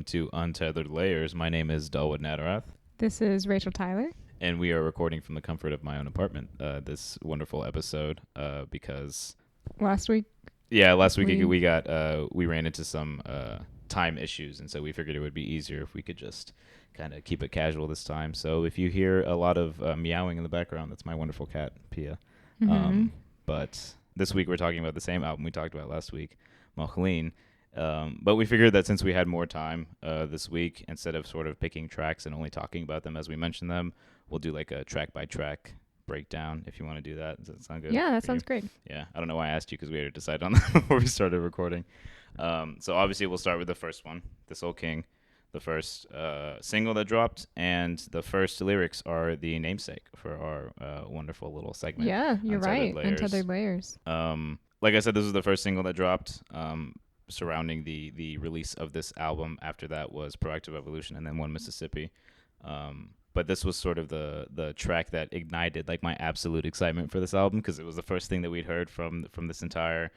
to Untethered Layers. My name is Dawood Rachel. This is Rachel Tyler. And we are recording from the comfort of my own apartment this wonderful episode because... Last week we ran into some time issues, and so we figured it would be easier if we could just kind of keep it casual this time. So if you hear a lot of meowing in the background, that's my wonderful cat, Pia. Mm-hmm. But this week we're talking about the same album we talked about last week, Moh Lhean. But we figured that since we had more time this week, instead of sort of picking tracks and only talking about them as we mention them, we'll do like a track-by-track breakdown if you want to do that. Does that sound good? Yeah, that sounds great. Yeah, I don't know why I asked you because we had to decide on that before we started recording. So obviously we'll start with the first one, This Old King, the first single that dropped, and the first lyrics are the namesake for our wonderful little segment. Yeah, you're right. Layers. Untethered Layers. Like I said, this was the first single that dropped surrounding the release of this album. After that was Proactive Evolution and then One Mississippi. But this was sort of the track that ignited like my absolute excitement for this album because it was the first thing that we'd heard from this entire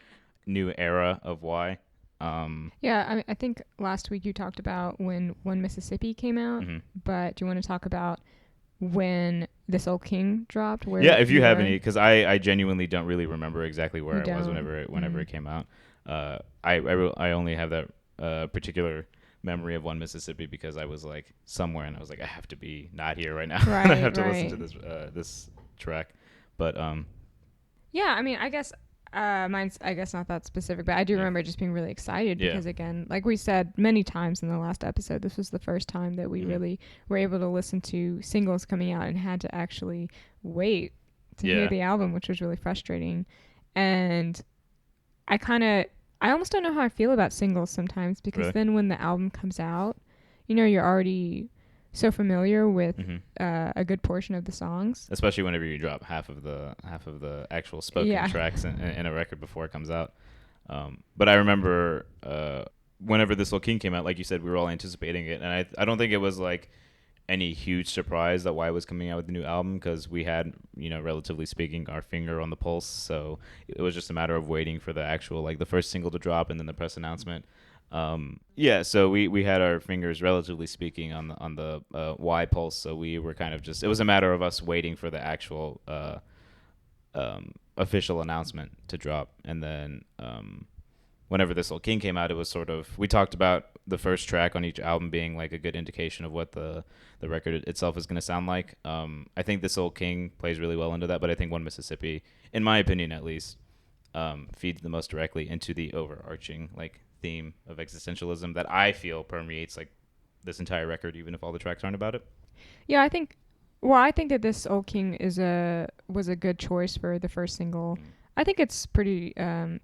new era of Y. Yeah, I think last week you talked about when One Mississippi came out, but do you want to talk about when This Old King dropped? Where if you have any, because I genuinely don't really remember exactly where I was whenever it came out. I only have that particular memory of One Mississippi because I was like somewhere and I was like I have to be not here right now. Right, I have to listen to this track. But yeah, I mean, I guess mine's not that specific, but I do remember just being really excited because again, like we said many times in the last episode, this was the first time that we really were able to listen to singles coming out and had to actually wait to hear the album, which was really frustrating. And I almost don't know how I feel about singles sometimes because then when the album comes out, you're already so familiar with a good portion of the songs. Especially whenever you drop half of the actual spoken tracks in a record before it comes out. But I remember whenever This Old King came out, like you said, we were all anticipating it, and I don't think it was like any huge surprise that Y was coming out with a new album because we had, relatively speaking, our finger on the pulse. So it was just a matter of waiting for the actual, like the first single to drop and then the press announcement. So we had our fingers, relatively speaking, on the Y pulse. So we were kind of just, it was a matter of us waiting for the actual official announcement to drop. And then whenever This Old King came out, it was sort of, we talked about the first track on each album being like a good indication of what the record itself is going to sound like. I think This Old King plays really well into that, but I think One Mississippi, in my opinion at least, feeds the most directly into the overarching like theme of existentialism that I feel permeates like this entire record, even if all the tracks aren't about it. Yeah, I think that This Old King was a good choice for the first single. I think it's pretty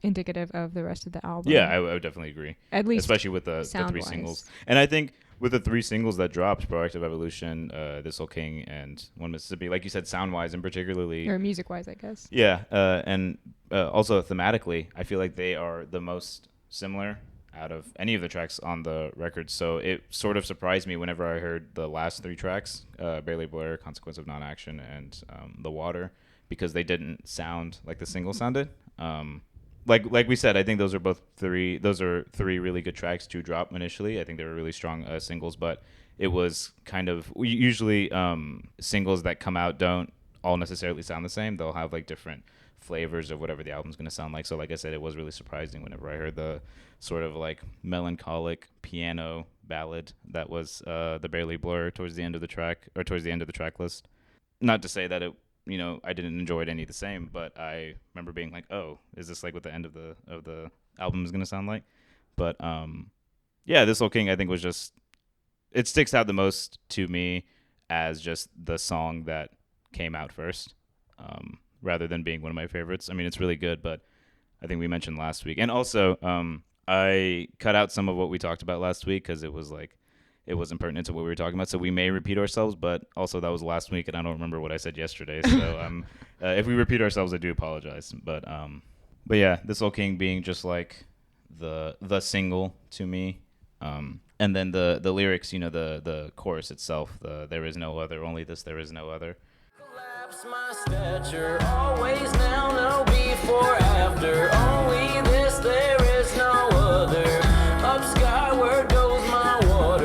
indicative of the rest of the album. Yeah, I would definitely agree. At least especially with the three singles. And I think with the three singles that dropped, Proactive Evolution, This Old King, and One Mississippi, like you said, sound-wise and particularly... Or music-wise, I guess. Yeah, and also thematically, I feel like they are the most similar out of any of the tracks on the record. So it sort of surprised me whenever I heard the last three tracks, Barely Blur, Consequence of Non-Action, and The Water, because they didn't sound like the single sounded. Like we said, I think those are three really good tracks to drop initially. I think they were really strong singles, but it was kind of usually singles that come out don't all necessarily sound the same. They'll have like different flavors of whatever the album's going to sound like. So like I said, it was really surprising whenever I heard the sort of like melancholic piano ballad that was the Barely Blur towards the end of the track list. Not to say that it, I didn't enjoy it any the same, but I remember being like, oh, is this like what the end of the album is going to sound like? But This Old King I think was just, it sticks out the most to me as just the song that came out first, rather than being one of my favorites. I mean, it's really good, but I think we mentioned last week. And also, I cut out some of what we talked about last week because it was like, it wasn't pertinent to what we were talking about, so we may repeat ourselves, but also that was last week, and I don't remember what I said yesterday, so if we repeat ourselves, I do apologize. But yeah, This Old King being just like the single to me, and then the lyrics, the chorus itself, there is no other, only this, there is no other. Collapse my stature, always now, no before, after, only this, there is no other, up skyward goes my water.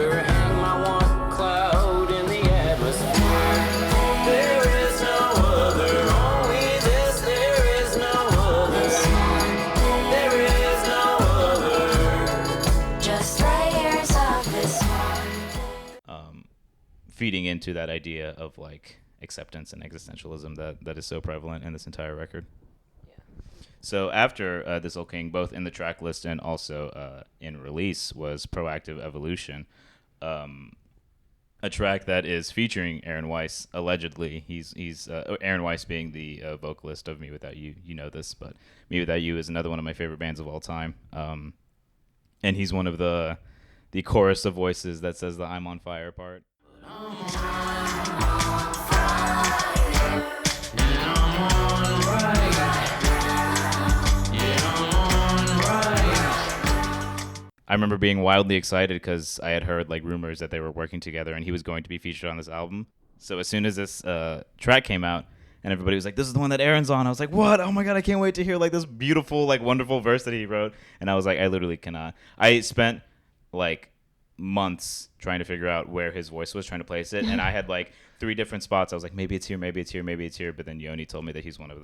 feeding into that idea of like acceptance and existentialism that is so prevalent in this entire record. So after This Old King, both in the track list and also in release, was Proactive Evolution, a track that is featuring Aaron Weiss. Allegedly, he's Aaron Weiss being the vocalist of Me Without You. You know this, but Me Without You is another one of my favorite bands of all time. And he's one of the chorus of voices that says the "I'm on fire" part. I remember being wildly excited because I had heard like rumors that they were working together and he was going to be featured on this album. So as soon as this track came out and everybody was like, "This is the one that Aaron's on," I was like, "What? Oh my god, I can't wait to hear like this beautiful, like wonderful verse that he wrote." And I was like, I literally cannot. I spent like months trying to figure out where his voice was, trying to place it, and I had like 3 different spots. I was like, maybe it's here, maybe it's here, maybe it's here. But then Yoni told me that he's one of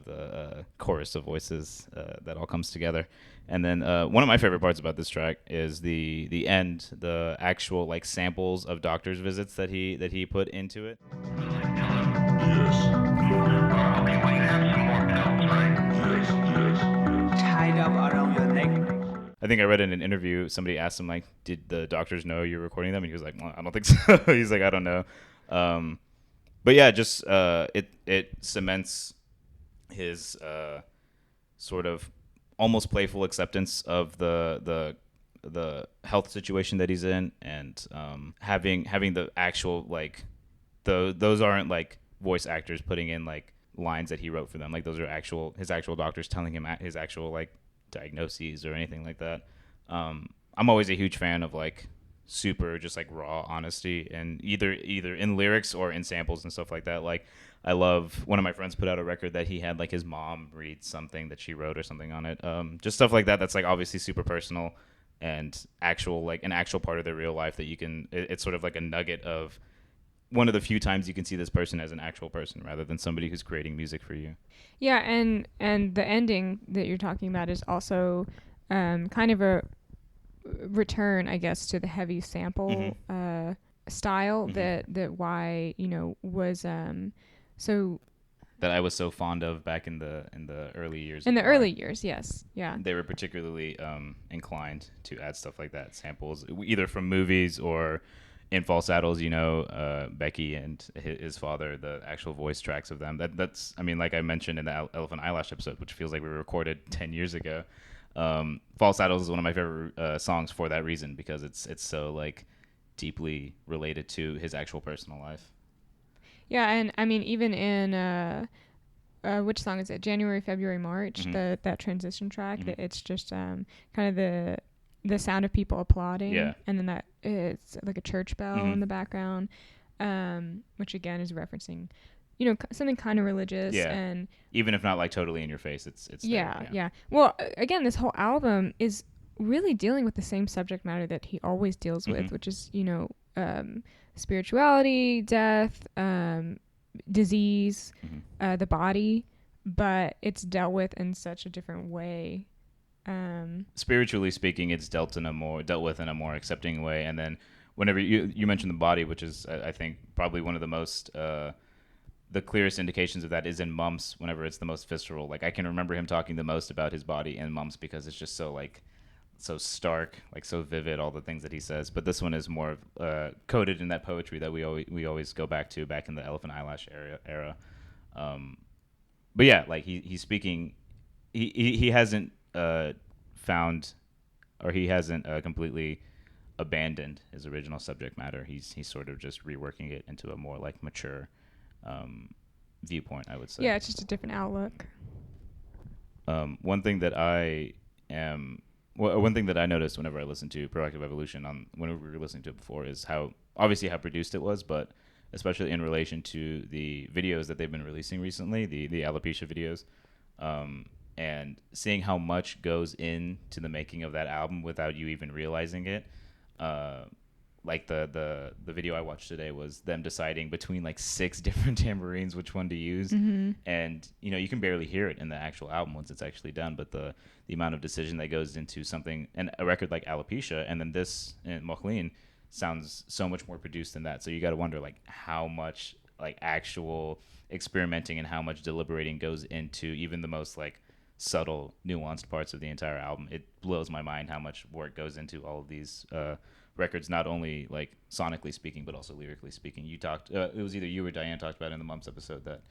the chorus of voices that all comes together. And then one of my favorite parts about this track is the end, the actual like samples of doctor's visits that he put into it. Yes. Okay, well, you have some more pills, right? Yes. Tied up around your neck. I think I read in an interview, somebody asked him, like, did the doctors know you're recording them? And he was like, well, I don't think so. He's like, I don't know. But yeah, just it cements his sort of almost playful acceptance of the health situation that he's in, and having the actual like those aren't like voice actors putting in like lines that he wrote for them. Like those are his actual doctors telling him his actual like diagnoses or anything like that. I'm always a huge fan of like super just like raw honesty, and either in lyrics or in samples and stuff like that. Like I love, one of my friends put out a record that he had like his mom read something that she wrote or something on it. Just stuff like that that's like obviously super personal and actual, like an actual part of their real life that you can, it's sort of like a nugget of one of the few times you can see this person as an actual person rather than somebody who's creating music for you. Yeah, and the ending that you're talking about is also kind of a return, I guess, to the heavy sample style that why was so that I was so fond of back in the early years. In the early years, yes, yeah. They were particularly inclined to add stuff like that, samples either from movies or in False Saddles, Becky and his father, the actual voice tracks of them. That's, I mean, like I mentioned in the Elephant Eyelash episode, which feels like we recorded 10 years ago. False Saddles is one of my favorite songs for that reason, because it's so like deeply related to his actual personal life. Yeah, and I mean, even in which song is it? January, February, March. That transition track. That it's just kind of the sound of people applauding, and then that it's like a church bell in the background, which again is referencing, something kind of religious, and even if not like totally in your face, it's yeah. Well, again, this whole album is really dealing with the same subject matter that he always deals with, which is spirituality, death, disease, the body, but it's dealt with in such a different way. Spiritually speaking, it's dealt with in a more accepting way. And then whenever you mentioned the body, which is I think probably one of the most the clearest indications of that is in Mumps, whenever it's the most visceral. Like I can remember him talking the most about his body in Mumps because it's just so like so stark, like so vivid, all the things that he says. But this one is more coded in that poetry that we always go back to back in the Elephant Eyelash era. But yeah, like he's speaking, he hasn't found, or he hasn't completely abandoned his original subject matter. He's sort of just reworking it into a more like mature viewpoint, I would say. Yeah, it's just a different outlook. One thing that I noticed whenever I listened to Proactive Evolution, whenever we were listening to it before, is how produced it was, but especially in relation to the videos that they've been releasing recently, the alopecia videos, and seeing how much goes into the making of that album without you even realizing it. Like the video I watched today was them deciding between like 6 different tambourines which one to use, and you can barely hear it in the actual album once it's actually done. But the amount of decision that goes into something, and a record like Alopecia, and then this and Moh Lhean, sounds so much more produced than that. So you got to wonder like how much like actual experimenting and how much deliberating goes into even the most like subtle, nuanced parts of the entire album. It blows my mind how much work goes into all of these records, not only like sonically speaking, but also lyrically speaking. You talked, it was either you or Diane talked about in the Mumps episode that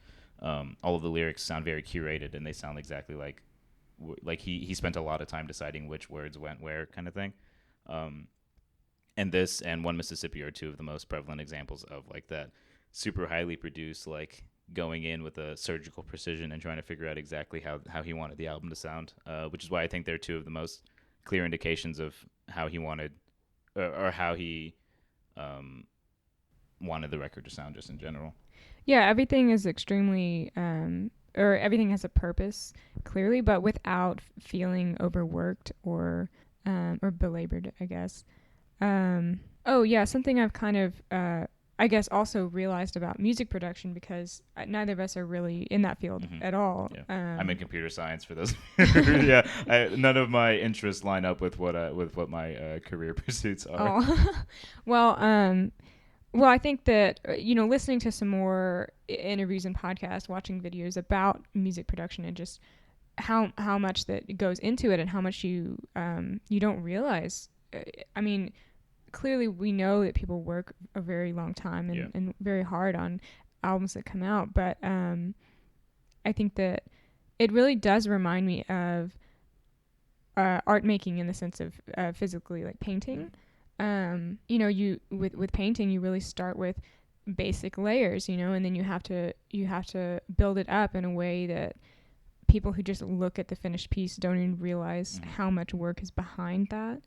all of the lyrics sound very curated and they sound exactly like he spent a lot of time deciding which words went where, kind of thing. Um, and this and One Mississippi are two of the most prevalent examples of like that super highly produced, like going in with a surgical precision and trying to figure out exactly how he wanted the album to sound, which is why I think they're two of the most clear indications of how he wanted or how he wanted the record to sound just in general. Yeah, everything is extremely, or everything has a purpose clearly, but without feeling overworked or belabored, I guess. Oh yeah, something I've kind of, I guess, also realized about music production, because neither of us are really in that field at all. Yeah. I'm in computer science for those. Yeah, none of my interests line up with what my career pursuits are. Oh, well, I think that listening to some more interviews and podcasts, watching videos about music production, and just how much that goes into it, and how much you don't realize. I mean, clearly we know that people work a very long time and very hard on albums that come out, but I think that it really does remind me of art making, in the sense of physically, like painting. You with painting, you really start with basic layers, and then you have to build it up in a way that people who just look at the finished piece don't even realize how much work is behind that.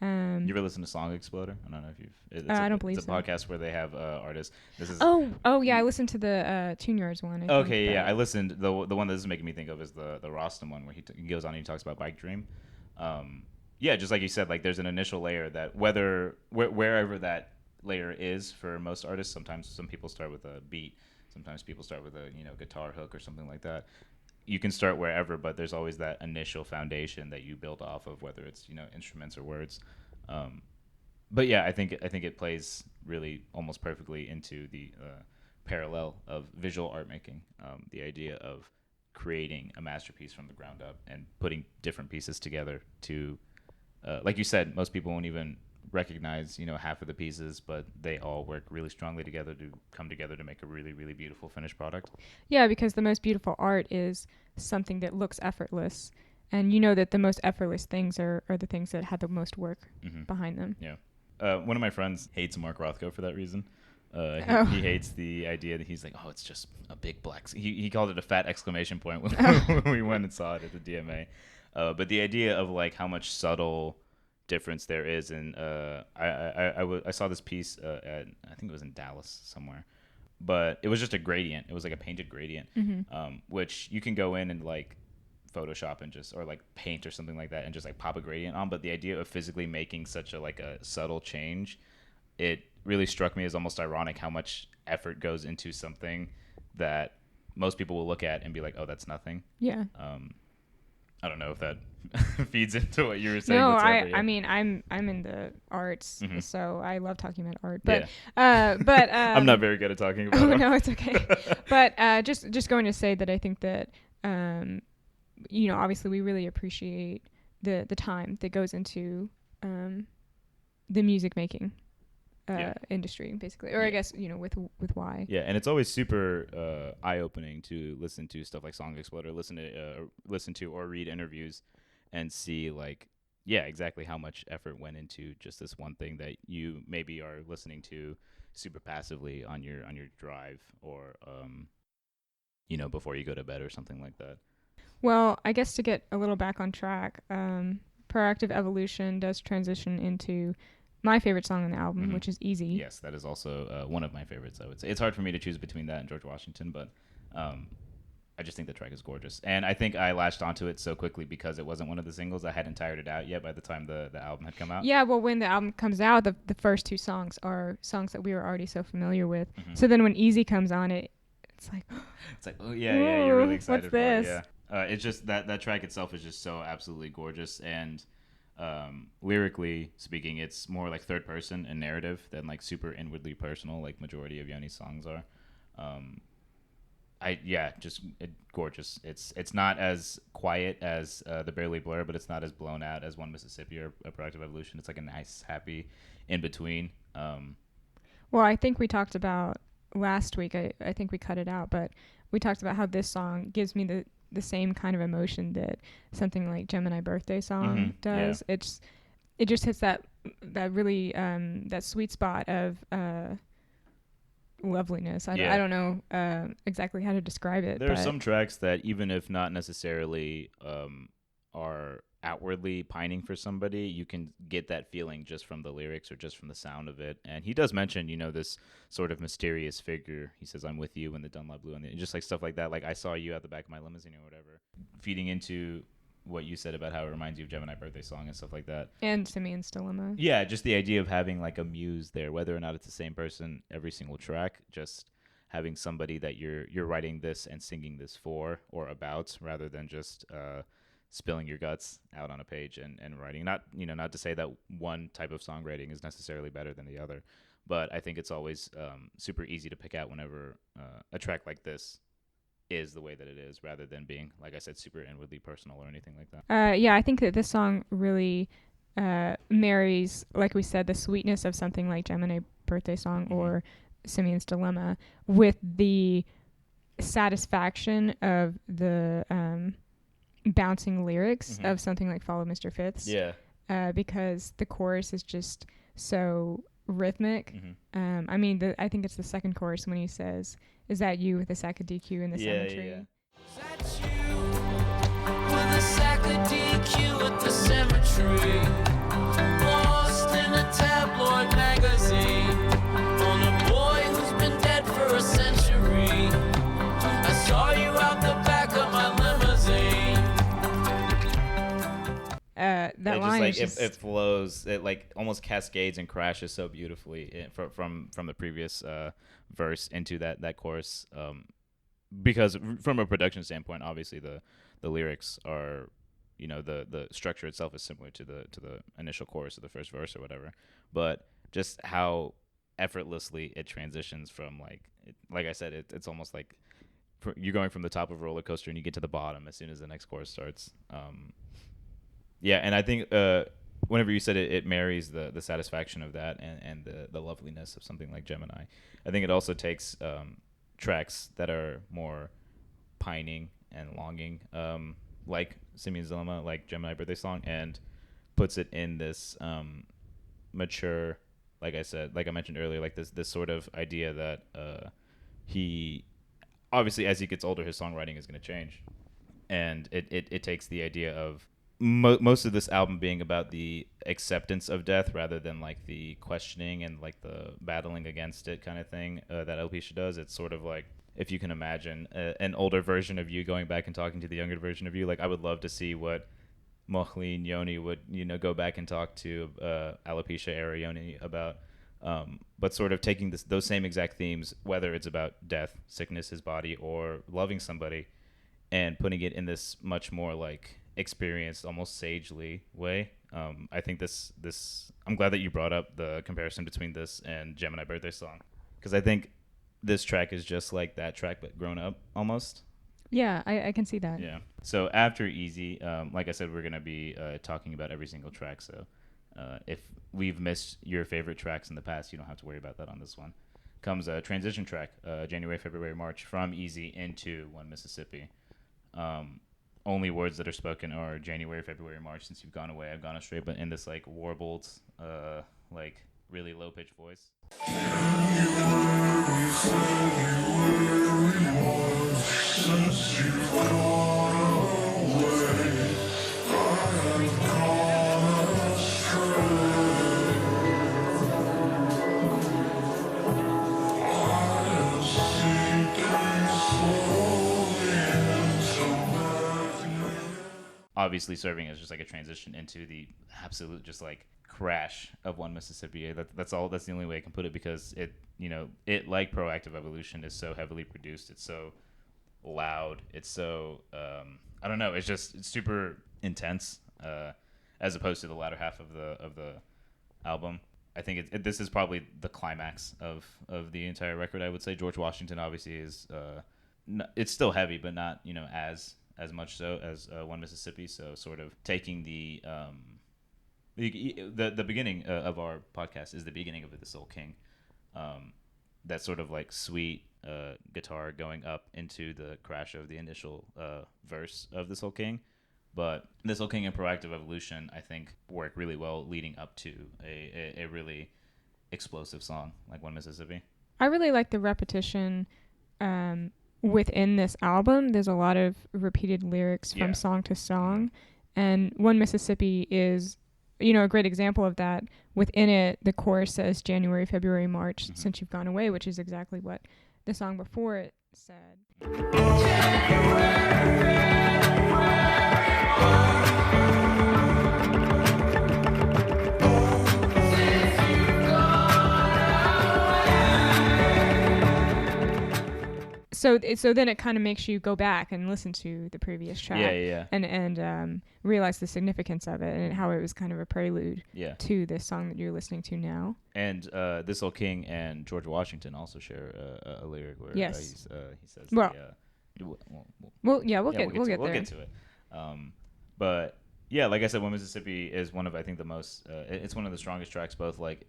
You ever listen to Song Exploder? I don't know if you've. I don't believe it's a so. podcast where they have artists. This is. Oh yeah, I listened to the Tune Yards one. Okay, yeah, I listened. The one that this is making me think of is the Rostam one, where he goes on and he talks about Bike Dream. Yeah, just like you said, like there's an initial layer that wherever that layer is for most artists. Sometimes some people start with a beat. Sometimes people start with a guitar hook or something like that. You can start wherever, but there's always that initial foundation that you build off of, whether it's instruments or words. But yeah, I think it plays really almost perfectly into the parallel of visual art making. The idea of creating a masterpiece from the ground up and putting different pieces together to, like you said, most people won't even recognize half of the pieces, but they all work really strongly together to come together to make a really, really beautiful finished product. Yeah, because the most beautiful art is something that looks effortless, and that the most effortless things are the things that had the most work behind them. Yeah. One of my friends hates Mark Rothko for that reason. He hates the idea that he's like, oh, it's just a big black. He called it a fat exclamation point when we went and saw it at the DMA. But the idea of like how much subtle difference there is, and I saw this piece at, I think it was in Dallas somewhere, but it was just a gradient. It was like a painted gradient, which you can go in and like Photoshop and just, or like paint or something like that, and just like pop a gradient on. But the idea of physically making such a subtle change, it really struck me as almost ironic how much effort goes into something that most people will look at and be like, oh, that's nothing. Yeah. I don't know if that feeds into what you were saying. No, I mean, I'm in the arts, so I love talking about art. But I'm not very good at talking about art. No, it's okay. But just going to say that I think that obviously we really appreciate the time that goes into the music making industry, basically, or I guess with why. Yeah, and it's always super eye-opening to listen to stuff like Song Exploder, listen to or read interviews, and see like exactly how much effort went into just this one thing that you maybe are listening to super passively on your drive, or before you go to bed or something like that. Well, I guess to get a little back on track, Proactive Evolution does transition into my favorite song on the album, which is Easy. Yes, that is also one of my favorites, I would say. It's hard for me to choose between that and George Washington, but I just think the track is gorgeous. And I think I latched onto it so quickly because it wasn't one of the singles. I hadn't tired it out yet by the time the album had come out. Yeah, well, when the album comes out, the first two songs are songs that we were already so familiar with. So then when Easy comes on, it's like... it's like, oh, yeah, you're really excited what's this? It's just that track itself is just so absolutely gorgeous. And Lyrically speaking, it's more like third person and narrative than like super inwardly personal, like majority of Yoni's songs are. Um, just gorgeous. It's not as quiet as the Barely Blur, but it's not as blown out as One Mississippi or a Productive Evolution. It's like a nice, happy in between. Well, I think we talked about last week. I think we cut it out, but we talked about how this song gives me the same kind of emotion that something like Gemini Birthday Song does. Yeah. It just hits that really that sweet spot of loveliness. I don't know exactly how to describe it. There are some tracks that, even if not necessarily are outwardly pining for somebody, you can get that feeling just from the lyrics or just from the sound of it. And he does mention, this sort of mysterious figure. He says, "I'm with you" in the Dunlop Blue, and just like stuff like that. Like, "I saw you at the back of my limousine" or whatever. Feeding into what you said about how it reminds you of Gemini Birthday Song and stuff like that. And Simeon's Dilemma. Yeah, just the idea of having like a muse there, whether or not it's the same person every single track, just having somebody that you're writing this and singing this for or about, rather than just spilling your guts out on a page and writing. Not to say that one type of songwriting is necessarily better than the other, but I think it's always super easy to pick out whenever a track like this is the way that it is, rather than being, like I said, super inwardly personal or anything like that. Yeah, I think that this song really marries, like we said, the sweetness of something like Gemini Birthday Song or Simeon's Dilemma with the satisfaction of the bouncing lyrics of something like Follow Mr. Fifth's. Yeah. Because the chorus is just so rhythmic. I think it's the second chorus when he says, "Is that you with a sack of DQ in the cemetery?" Yeah. Is that you with a sack of DQ at the cemetery? Lost in a tabloid magazine on a boy who's been dead for a century. I saw you out the back of my limousine. That line just, is just... it flows, it like almost cascades and crashes so beautifully from the previous verse into that chorus. Because from a production standpoint, obviously the lyrics are, the structure itself is similar to the initial chorus of the first verse or whatever, but just how effortlessly it transitions from like I said, it's almost like you're going from the top of a roller coaster and you get to the bottom as soon as the next chorus starts. Yeah, and I think whenever you said it marries the satisfaction of that and the loveliness of something like Gemini. I think it also takes tracks that are more pining and longing, like Simeon's Dilemma, like Gemini Birthday Song, and puts it in this mature, like I mentioned earlier, like this sort of idea that he, obviously as he gets older, his songwriting is going to change, and it takes the idea of most of this album being about the acceptance of death rather than like the questioning and like the battling against it kind of thing that Alopecia does. It's sort of like, if you can imagine an older version of you going back and talking to the younger version of you, like I would love to see what Moh Lhean Yoni would go back and talk to Alopecia era Yoni about, but sort of taking those same exact themes, whether it's about death, sickness, his body, or loving somebody, and putting it in this much more like experienced, almost sagely way. I think this I'm glad that you brought up the comparison between this and Gemini Birthday Song, because I think this track is just like that track but grown up almost. Yeah, I can see that. Yeah. So after Easy, like I said, we're gonna be talking about every single track. So if we've missed your favorite tracks in the past, you don't have to worry about that on this one. Comes a transition track, January, February, March, from Easy into One Mississippi. Only words that are spoken are January, February, March. Since you've gone away, I've gone astray. But in this like warbled, like really low pitched voice. Obviously serving as just like a transition into the absolute just like crash of One Mississippi. That's the only way I can put it, because it like Proactive Evolution is so heavily produced. It's so loud. It's so I don't know. It's super intense. as opposed to the latter half of the album. I think this is probably the climax of the entire record. I would say George Washington obviously is it's still heavy, but not as much so as One Mississippi. So sort of taking the beginning of our podcast is the beginning of The Soul King. That sort of like sweet guitar going up into the crash of the initial verse of The Soul King. But The Soul King and Proactive Evolution, I think, work really well leading up to a really explosive song like One Mississippi. I really like the repetition within this album. There's a lot of repeated lyrics from song to song. And One Mississippi is, a great example of that. Within it, the chorus says January, February, March, since you've gone away, which is exactly what the song before it said. So then it kind of makes you go back and listen to the previous track, and realize the significance of it and how it was kind of a prelude to this song that you're listening to now. And This Old King and George Washington also share a lyric where he says, we'll get to it. But yeah, like I said, One Mississippi is one of, I think, the most. It's one of the strongest tracks, both like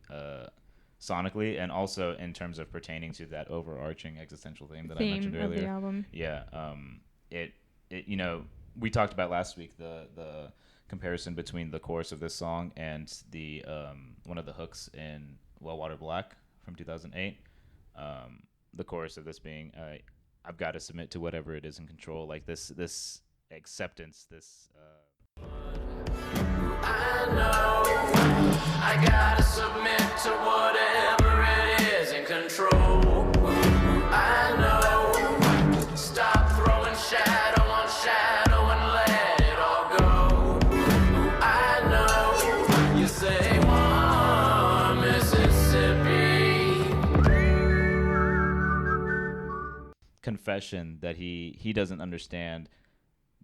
sonically and also in terms of pertaining to that overarching existential theme that I mentioned earlier. Of the album. Yeah. It we talked about last week the comparison between the chorus of this song and the one of the hooks in Well Water Black from 2008. The chorus of this being, I've got to submit to whatever it is in control. Like this acceptance, this. I know I gotta submit to whatever it is in control. I know, stop throwing shadow on shadow and let it all go. I know, you say one Mississippi. Confession that he doesn't understand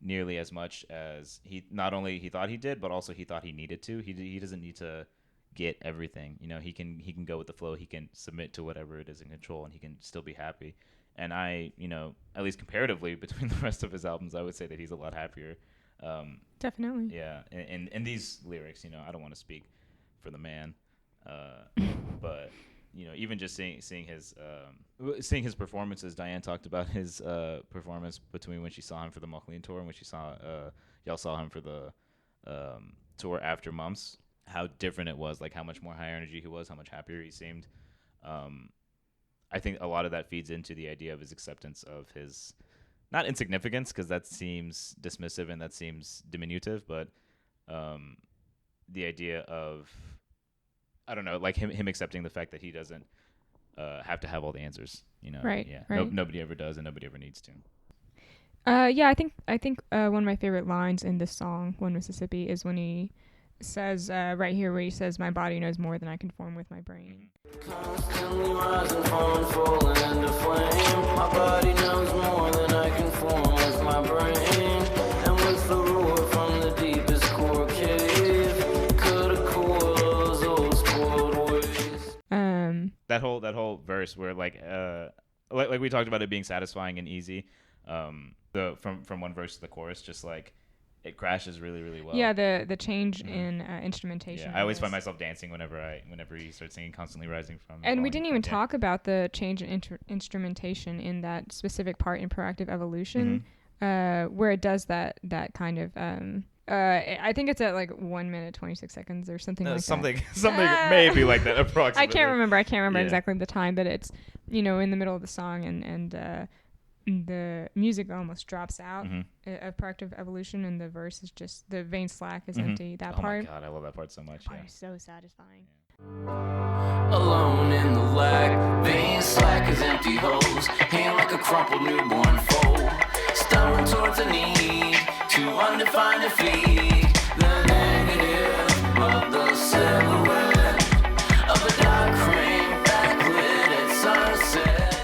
nearly as much as he thought he did, but also he thought he needed to. He doesn't need to get everything. He can go with the flow. He can submit to whatever it is in control, and he can still be happy. And I, at least comparatively between the rest of his albums, I would say that he's a lot happier. Definitely. Yeah. And these lyrics, I don't want to speak for the man, but even just seeing his performances. Diane talked about his performance between when she saw him for the Moh Lhean tour and when y'all saw him for the tour after Mumps. How different it was, like how much more high energy he was, how much happier he seemed. I think a lot of that feeds into the idea of his acceptance of his, not insignificance, because that seems dismissive and that seems diminutive, but the idea of, I don't know, like him accepting the fact that he doesn't have to have all the answers. Right. Yeah. Right. Nobody ever does, and nobody ever needs to. I think one of my favorite lines in this song, One Mississippi, is when he says right here where he says, "My body knows more than I can form with my brain." Constantly rising, falling, falling into flame. My body knows more than I can form with my brain. And with the roar from the deepest core cave, cut a core those old spoiled ways. That whole verse where like we talked about it being satisfying and easy, from one verse to the chorus, just like it crashes really, really well. Yeah, the change in instrumentation. Yeah, I always find myself dancing whenever he starts singing "Constantly Rising" from. And we didn't even talk about the change in instrumentation in that specific part in Proactive Evolution, where it does that kind of. I think it's at like 1 minute 26 seconds or something like that. Something maybe like that approximately. I can't remember exactly the time, but it's in the middle of the song and the music almost drops out of Proactive Evolution, and the verse is just, the vein slack is empty. That part. Oh my god, I love that part so much. That part is so satisfying. Alone in the lack, vein slack as empty holes, hang like a crumpled newborn foal, stumbling towards a need to undefined defeat. The negative of the silhouette of a dark frame backlit at sunset.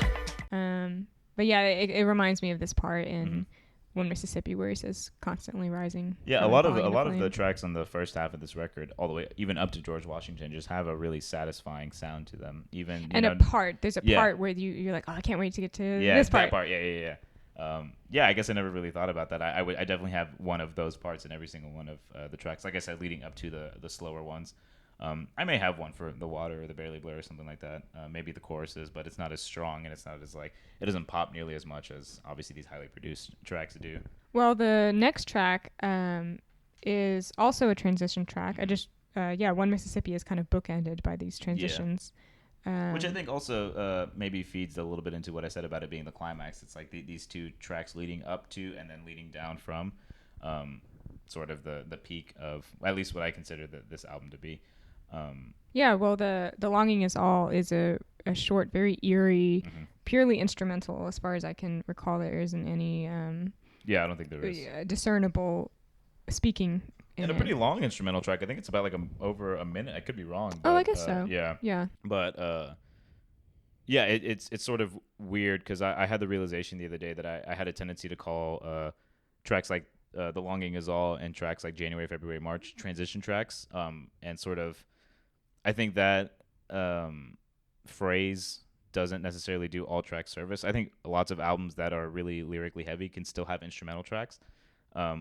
But yeah, it reminds me of this part in One Mississippi, where he says constantly rising. Yeah, from a lot falling into of the flame. tracks on the first half of this record, all the way even up to George Washington, just have a really satisfying sound to them. Even And there's a Yeah. part where you're like, oh, I can't wait to get to yeah, this part. that part, yeah. I guess I never really thought about that. I definitely have one of those parts in every single one of the tracks. Like I said, leading up to the slower ones. I may have one for The Water or The Barely Blur or something like that. Maybe the choruses, but it's not as strong and it's not as like it doesn't pop nearly as much as obviously these highly produced tracks do. Well, the next track is also a transition track. One Mississippi is kind of bookended by these transitions. Which I think also maybe feeds a little bit into what I said about it being the climax. It's like these two tracks leading up to and then leading down from sort of the peak of at least what I consider this album to be. The Longing Is All is a short, very eerie, purely instrumental as far as I can recall. There isn't any I don't think there is discernible speaking in and a it. pretty long instrumental track. I think it's about like over a minute. I could be wrong. But, I guess so. Yeah. But it's sort of weird because I had the realization the other day that I had a tendency to call tracks like The Longing Is All and tracks like January, February, March transition tracks. And sort of, I think that phrase doesn't necessarily do all track service. I think lots of albums that are really lyrically heavy can still have instrumental tracks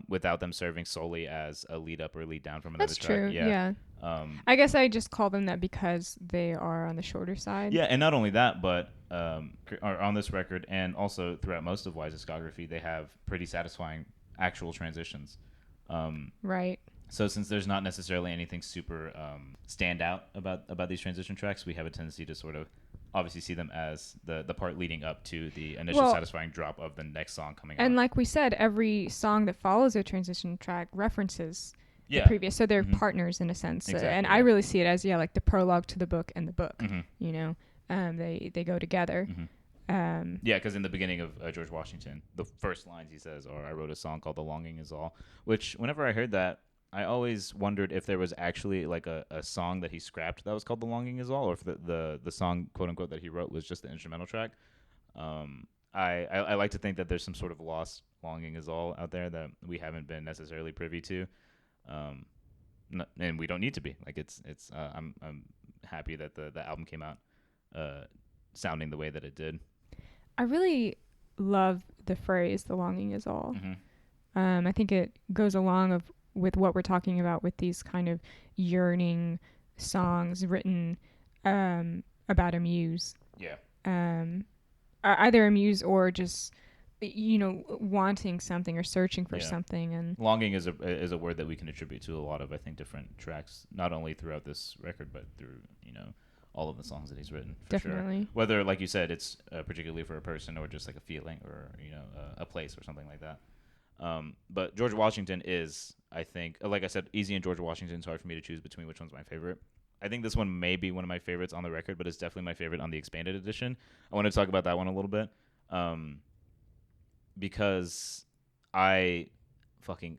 without them serving solely as a lead up or lead down from another That's track. true. Yeah. I guess I just call them that because they are on the shorter side. Yeah, and not only that, but on this record and also throughout most of Wise's discography, they have pretty satisfying actual transitions. Right. So since there's not necessarily anything super stand out about these transition tracks, we have a tendency to sort of obviously see them as the part leading up to the initial satisfying drop of the next song coming and on. like we said, every song that follows a transition track references the Yeah. previous, so they're partners in a sense. Exactly, And yeah. I really see it as like the prologue to the book and the book. Mhm. You know, they go together. Yeah, because in the beginning of George Washington, the first lines he says are, "I wrote a song called The Longing Is All," which whenever I heard that, I always wondered if there was actually like a song that he scrapped that was called The Longing Is All, or if the song, quote unquote, that he wrote was just the instrumental track. I like to think that there's some sort of lost Longing Is All out there that we haven't been necessarily privy to. And we don't need to be. Like I'm happy that the album came out sounding the way that it did. I really love the phrase "the longing is all." I think it goes along with what we're talking about with these kind of yearning songs written about a muse. Yeah. Either a muse or just wanting something or searching for something. And longing is a word that we can attribute to a lot of, I think, different tracks, not only throughout this record but through all of the songs that he's written. Definitely. Sure. Whether, like you said, it's particularly for a person or just like a feeling or a place or something like that. But George Washington is, I think, like I said, Easy and George Washington. It's hard for me to choose between which one's my favorite. I think this one may be one of my favorites on the record, but it's definitely my favorite on the expanded edition. I want to talk about that one a little bit. Because I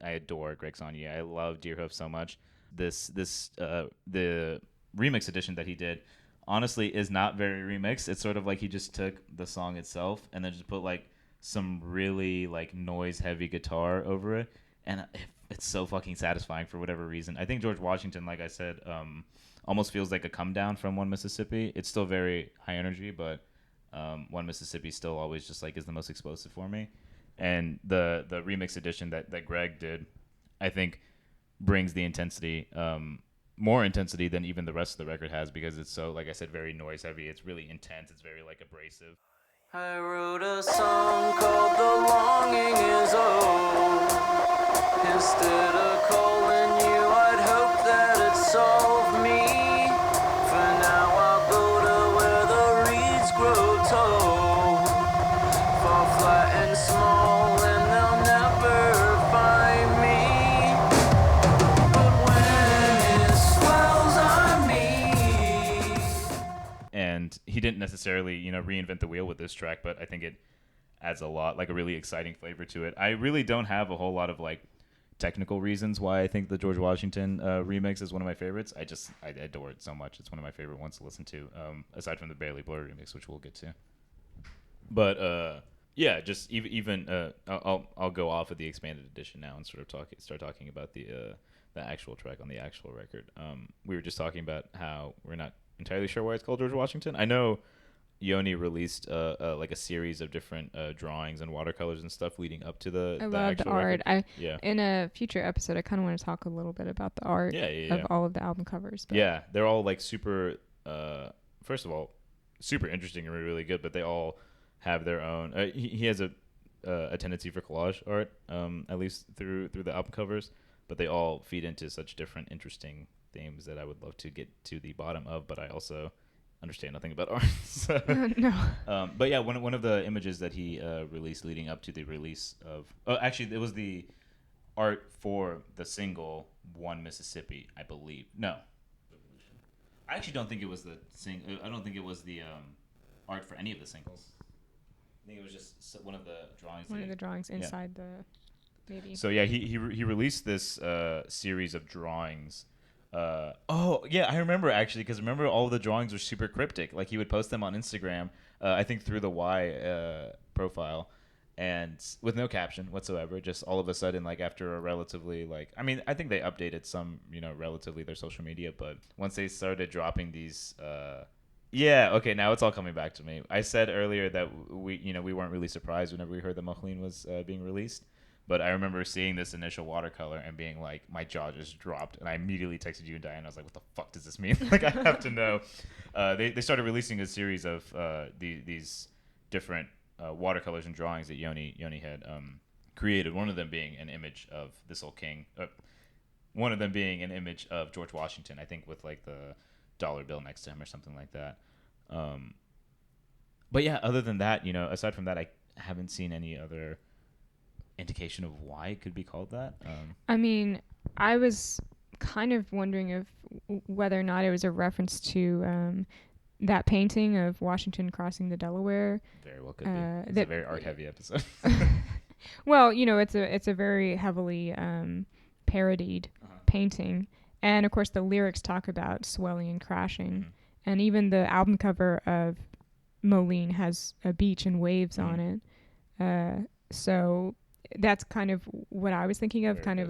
adore Greg Saunier. I love Deerhoof so much. The remix edition that he did honestly is not very remixed. It's sort of like he just took the song itself and then just put like some really like noise heavy guitar over it, and it's so fucking satisfying for whatever reason. I think George Washington, like I said, almost feels like a come down from One Mississippi. It's still very high energy, but One Mississippi still always just like is the most explosive for me. And the remix edition that Greg did, I think, brings the intensity, more intensity than even the rest of the record has, because it's so, like I said, very noise heavy. It's really intense. It's very like abrasive. I wrote a song called The Longing Is Old. Instead of calling you, I'd hope that it solved me. For now I'll go to where the reeds grow tall, fall flat and small, and they'll never find me. But when it swells on me. And he didn't necessarily, reinvent the wheel with this track, but I think it adds a lot, like a really exciting flavor to it. I really don't have a whole lot of like technical reasons why I think the George Washington remix is one of my favorites. I adore it so much. It's one of my favorite ones to listen to, aside from the Barely Blur remix, which we'll get to. But Yeah, just even I'll go off of the expanded edition now and sort of start talking about the actual track on the actual record. We were just talking about how we're not entirely sure why it's called George Washington. I know Yoni released like a series of different drawings and watercolors and stuff leading up to the love actual the art. record. Yeah. In a future episode, I kind of want to talk a little bit about the art of all of the album covers. But. Yeah, they're all like super. First of all, super interesting and really good, but they all have their own. He has a tendency for collage art, at least through the album covers, but they all feed into such different, interesting themes that I would love to get to the bottom of. But I also understand nothing about art. So. No. But yeah, one of the images that he released leading up to the release of. Oh, actually, it was the art for the single "One Mississippi," I believe. No. I actually don't think it was I don't think it was the art for any of the singles. I think it was just one of the drawings. One of the drawings inside the maybe. So yeah, he released this series of drawings. Oh yeah, I remember actually because remember all of the drawings were super cryptic. Like he would post them on Instagram. I think through the Y profile. And with no caption whatsoever, just all of a sudden, like after a relatively, like, I mean, I think they updated some, relatively their social media, but once they started dropping these, yeah, okay, now it's all coming back to me. I said earlier that we weren't really surprised whenever we heard that Moh Lhean was being released, but I remember seeing this initial watercolor and being like, my jaw just dropped, and I immediately texted you and Diane. I was like, what the fuck does this mean? Like, I have to know. They started releasing a series of these different watercolors and drawings that Yoni had created. One of them being an image of this old king. One of them being an image of George Washington, I think, with like the dollar bill next to him or something like that. But yeah, other than that, aside from that, I haven't seen any other indication of why it could be called that. I mean, I was kind of wondering if whether or not it was a reference to that painting of Washington crossing the Delaware. Very well could be. It's a very art-heavy episode. Well, it's a very heavily parodied painting, and of course the lyrics talk about swelling and crashing, and even the album cover of Moh Lhean has a beach and waves on it. So that's kind of what I was thinking of, very kind of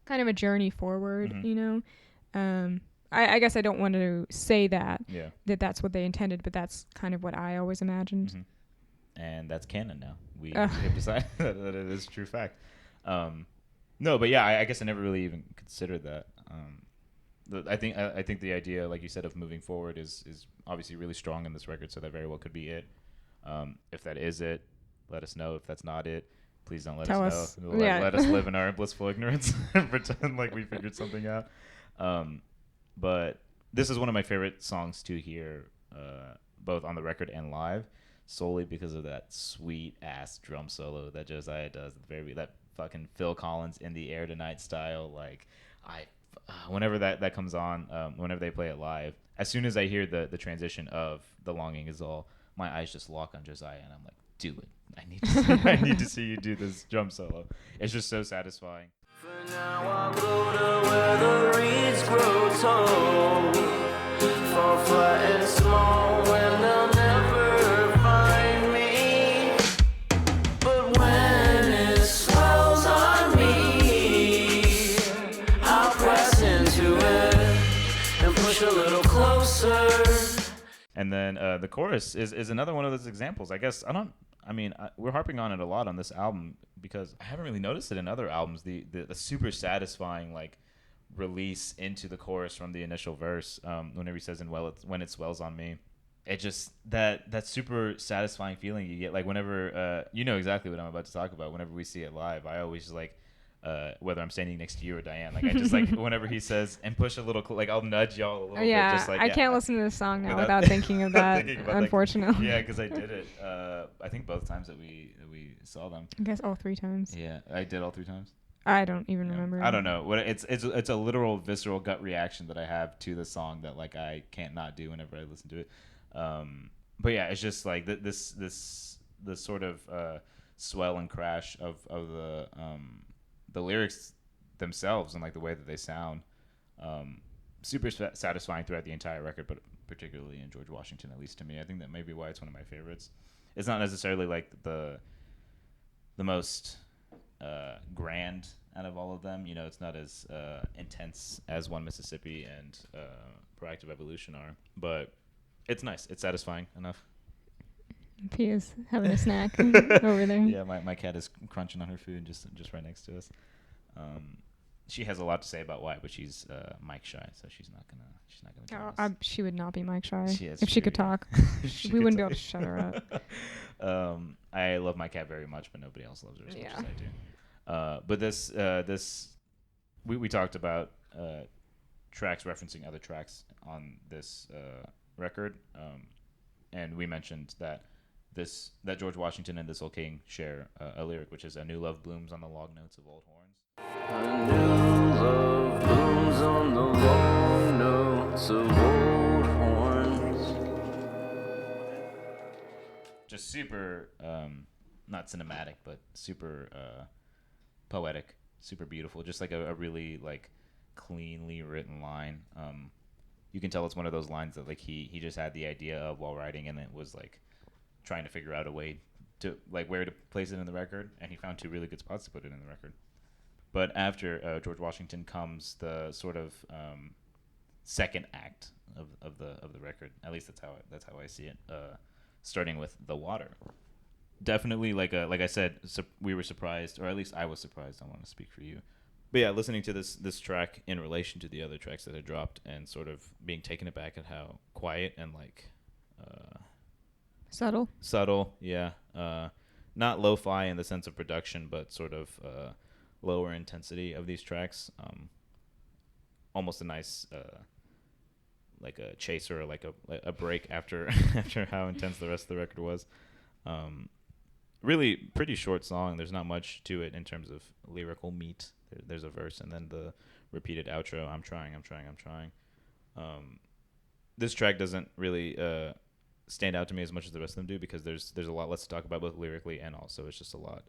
kind of a journey forward, I guess I don't want to say that that's what they intended, but that's kind of what I always imagined. Mm-hmm. And that's canon now. We have decided that it is true fact. No, but yeah, I guess I never really even considered that. I think the idea, like you said, of moving forward is obviously really strong in this record, so that very well could be it. If that is it, let us know. If that's not it, please don't let us know. Let us live in our blissful ignorance and pretend like we figured something out. But this is one of my favorite songs to hear, both on the record and live, solely because of that sweet ass drum solo that Josiah does. That fucking Phil Collins "In the Air Tonight" style. Like, whenever that comes on, whenever they play it live, as soon as I hear the transition of "The Longing Is All," my eyes just lock on Josiah, and I'm like, do it. I need to see you do this drum solo. It's just so satisfying. For now I'll go to where the reeds grow tall, fall flat and small, when they'll never find me. But when it swells on me, I'll press into it and push a little closer. And then the chorus is another one of those examples. I guess we're harping on it a lot on this album because I haven't really noticed it in other albums. The super satisfying like release into the chorus from the initial verse. Whenever he says when it swells on me, it just that super satisfying feeling you get. Like whenever you know exactly what I'm about to talk about. Whenever we see it live, I always like. Whether I'm standing next to you or Diane, like I just like whenever he says and push a little, like I'll nudge y'all a little bit. Just like, I can't listen to this song now without thinking of that. Unfortunately. Yeah, because I did it. I think both times that we saw them. I guess all 3 times. Yeah, I did all 3 times. I don't even remember. I don't know. It's a literal visceral gut reaction that I have to the song that like I can't not do whenever I listen to it. But yeah, it's just like this sort of swell and crash of the lyrics themselves and like the way that they sound, super satisfying throughout the entire record, but particularly in George Washington, at least to me. I think that may be why it's one of my favorites. It's not necessarily like the most grand out of all of them. You know, it's not as intense as One Mississippi and Proactive Evolution are, but it's nice. It's satisfying enough. P is having a snack over there. Yeah, my cat is crunching on her food just right next to us. She has a lot to say about why, but she's mic shy, so she's not gonna tell us. She would not be mic shy If she could talk. We wouldn't be able to shut her up. I love my cat very much, but nobody else loves her as much as I do. But this we talked about tracks referencing other tracks on this record, and we mentioned that George Washington and This Old King share a lyric, which is "A new love blooms on the long notes of old horns." A new love blooms on the long notes of old horns. Just super, not cinematic, but super poetic, super beautiful. Just like a really like cleanly written line. You can tell it's one of those lines that like he just had the idea of while writing, and it was like trying to figure out a way to like where to place it in the record, and he found two really good spots to put it in the record. But after George Washington comes the sort of second act of the record. At least that's how I see it. Starting with The Water. Definitely, like I said, we were surprised, or at least I was surprised. I want to speak for you. But yeah, listening to this track in relation to the other tracks that had dropped, and sort of being taken aback at how quiet and like subtle, yeah. Not lo-fi in the sense of production, but sort of lower intensity of these tracks. Almost a nice like a chaser, or like a break after after how intense the rest of the record was. Really pretty short song. There's not much to it in terms of lyrical meat. There's a verse and then the repeated outro. I'm trying. This track doesn't really stand out to me as much as the rest of them do, because there's a lot less to talk about, both lyrically and also it's just a lot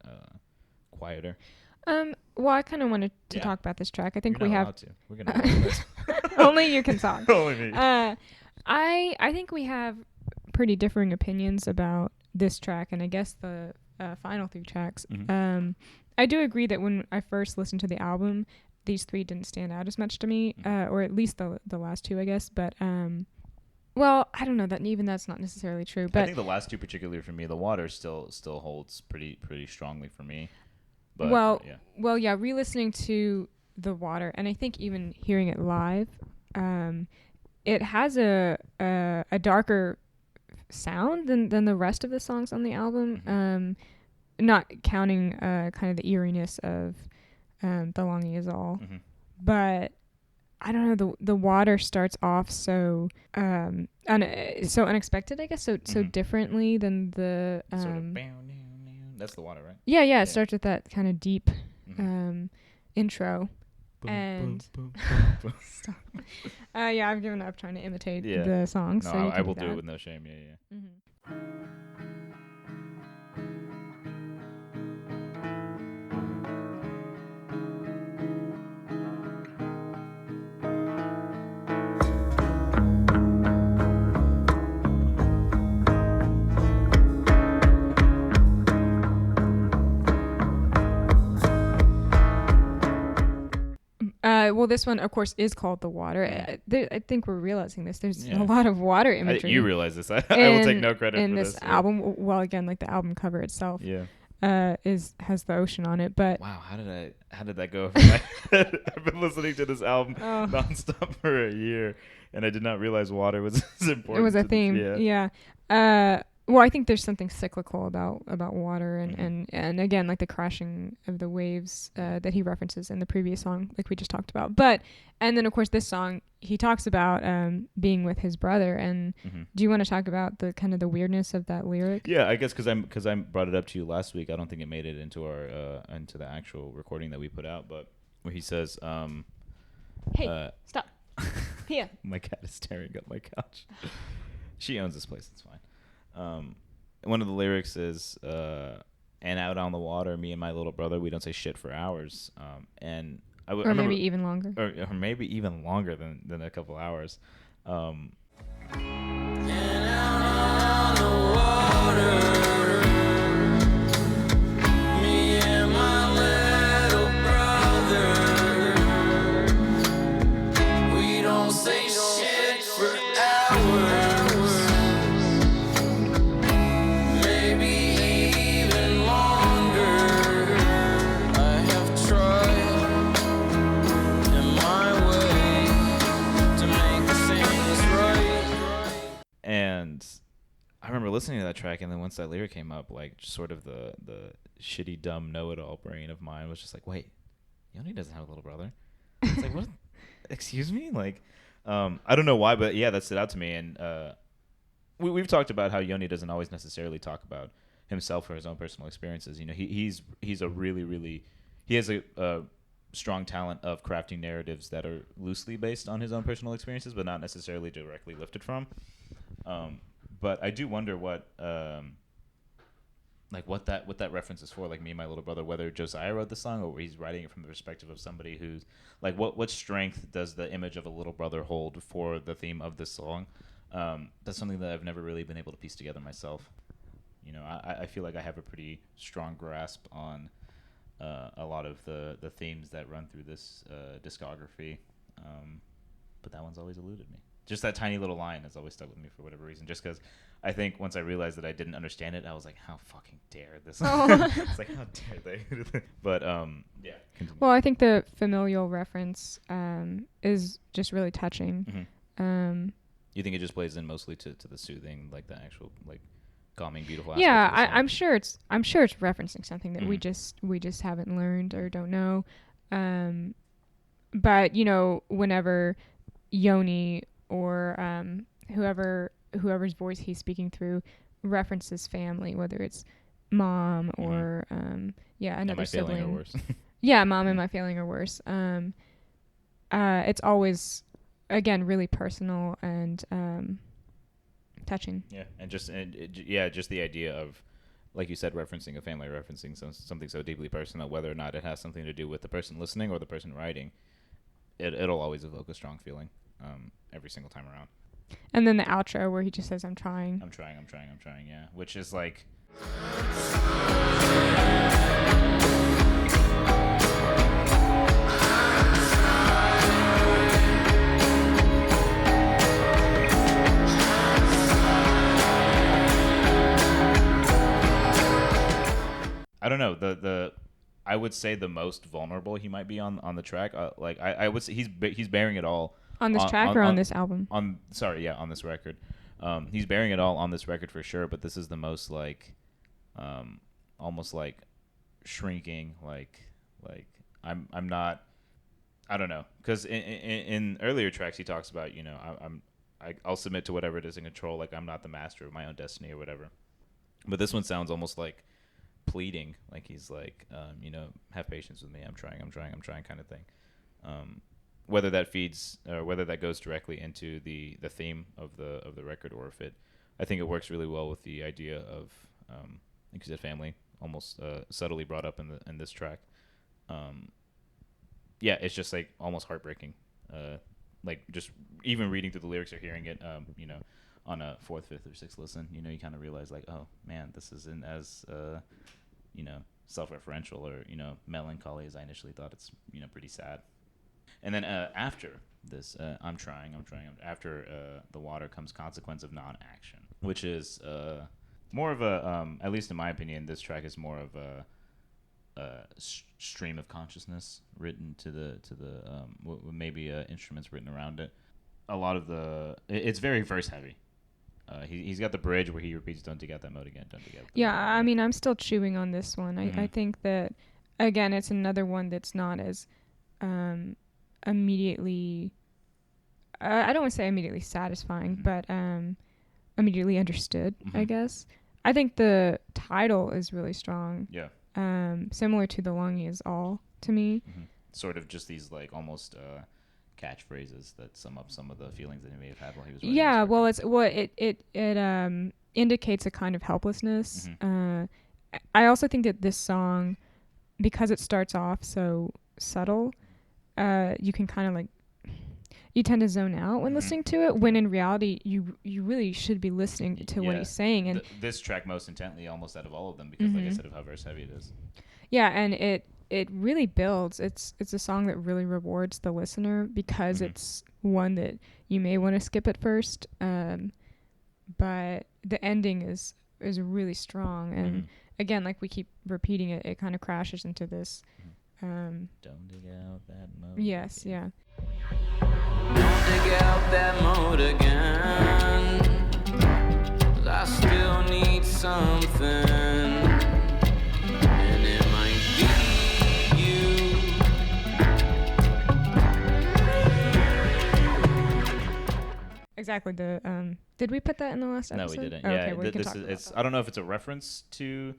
quieter. Well, I kind of wanted to talk about this track. I think we have to. We're gonna only you can talk. Only me. I think we have pretty differing opinions about this track, and I guess the final three tracks. Mm-hmm. I do agree that when I first listened to the album, these three didn't stand out as much to me, or at least the last two, I guess. But well, I don't know that even that's not necessarily true. But I think the last two, particularly for me, The Water still holds pretty strongly for me. But, well, yeah. Re-listening to The Water, and I think even hearing it live, it has a darker sound than the rest of the songs on the album. Mm-hmm. Not counting kind of the eeriness of The Longing Is All, but I don't know. The Water starts off so so unexpected, I guess. So differently than the sort of that's The Water, right? Yeah. It starts with that kind of deep intro. Boom, and boom, boom, boom. Stop. Yeah, I've given up trying to imitate the songs. No, so I will do it with no shame. Yeah. Well, this one, of course, is called The Water. I think we're realizing this. There's a lot of water imagery. You realize this. I will take no credit for this. In this album, well, again, like the album cover itself has the ocean on it. But wow, how did that go over my head? I've been listening to this album nonstop for a year, and I did not realize water was as important. It was a theme. Yeah. Well, I think there's something cyclical about water and again, like the crashing of the waves that he references in the previous song, like we just talked about. And then of course this song, he talks about being with his brother. And do you want to talk about the kind of the weirdness of that lyric? Yeah, I guess because I brought it up to you last week. I don't think it made it into our into the actual recording that we put out, but where he says, "Hey, stop, Pia." My cat is staring at my couch. She owns this place. It's fine. One of the lyrics is, and out on the water, me and my little brother, we don't say shit for hours. And I remember, maybe even longer. Or maybe even longer than a couple hours. And out on the water, me and my little brother, we don't say shit for hours, maybe even longer. I have tried in my way to make things right. And I remember listening to that track, and then once that lyric came up, like just sort of the shitty dumb know-it-all brain of mine was just like, wait, Yoni doesn't have a little brother. It's like, what? Excuse me? Like, I don't know why, but yeah, that stood out to me. And we've talked about how Yoni doesn't always necessarily talk about himself or his own personal experiences. You know, he's a really he has a strong talent of crafting narratives that are loosely based on his own personal experiences, but not necessarily directly lifted from. But I do wonder what what that reference is for, like Me and My Little Brother, whether Josiah wrote the song or he's writing it from the perspective of somebody who's like, what strength does the image of a little brother hold for the theme of this song? That's something that I've never really been able to piece together myself. You know, I feel like I have a pretty strong grasp on a lot of the themes that run through this discography, but that one's always eluded me. Just that tiny little line has always stuck with me for whatever reason. Just because I think once I realized that I didn't understand it, I was like, how fucking dare this? It's like, how dare they? But, yeah. Continue. Well, I think the familial reference is just really touching. Mm-hmm. You think it just plays in mostly to the soothing, like the actual, like, calming, beautiful aspect Yeah, of the song? I'm sure it's referencing something that we just haven't learned or don't know. But, you know, whenever Yoni or whoever's voice he's speaking through references family, whether it's mom or another sibling. Or worse. Yeah, mom and my failing or worse. It's always, again, really personal and touching. Yeah, and just the idea of, like you said, referencing a family, referencing something so deeply personal, whether or not it has something to do with the person listening or the person writing, it'll always evoke a strong feeling every single time around. And then the outro where he just says, I'm trying, yeah. Which is like... I don't know, I would say the most vulnerable he might be on the track. Like I would say he's bearing it all on this track or on this album. On this record. He's bearing it all on this record for sure. But this is the most like, almost like shrinking. Like I'm not. I don't know, because in earlier tracks he talks about, you know, I'll submit to whatever it is in control. Like I'm not the master of my own destiny or whatever. But this one sounds almost like pleading, like he's like, you know, have patience with me. I'm trying kind of thing. Whether that feeds or whether that goes directly into the theme of the record, or if I think it works really well with the idea of, like you said, family, almost subtly brought up in this track. Yeah, it's just like almost heartbreaking. Like just even reading through the lyrics or hearing it, you know, on a fourth, fifth, or sixth listen, you know, you kind of realize like, oh man, this isn't as, you know, self-referential or, you know, melancholy as I initially thought. It's, you know, pretty sad. And then after this, I'm trying. After the water comes consequence of non-action, which is more of a, at least in my opinion, this track is more of a stream of consciousness written to the maybe instruments written around it. A lot of it's very verse heavy. He's got the bridge where he repeats, "Don't dig out that moat again, don't dig out." Yeah, I mean, I'm still chewing on this one. Mm-hmm. I think that, again, it's another one that's not as immediately, I don't want to say immediately satisfying, but immediately understood, I guess. I think the title is really strong. Yeah. Similar to The Longing Is All to me. Mm-hmm. Sort of just these like almost catchphrases that sum up some of the feelings that he may have had while he was writing. Yeah, well, it indicates a kind of helplessness. Mm-hmm. I also think that this song, because it starts off so subtle, you can kind of like, you tend to zone out when listening to it, when in reality you really should be listening to what he's saying. And this track most intently, almost out of all of them, because like I said, of how verse heavy it is. Yeah, and it really builds. It's a song that really rewards the listener because it's one that you may want to skip at first, but the ending is really strong. And again, like we keep repeating it, it kind of crashes into this. Don't dig out that mode. Yes, yeah. Don't dig out that mode again. 'Cause I still need something. And it might be you. Exactly. Did we put that in the last episode? No, we didn't. Oh, Yeah, okay, well, we can this talk is. about It's. that. I don't know if it's a reference to.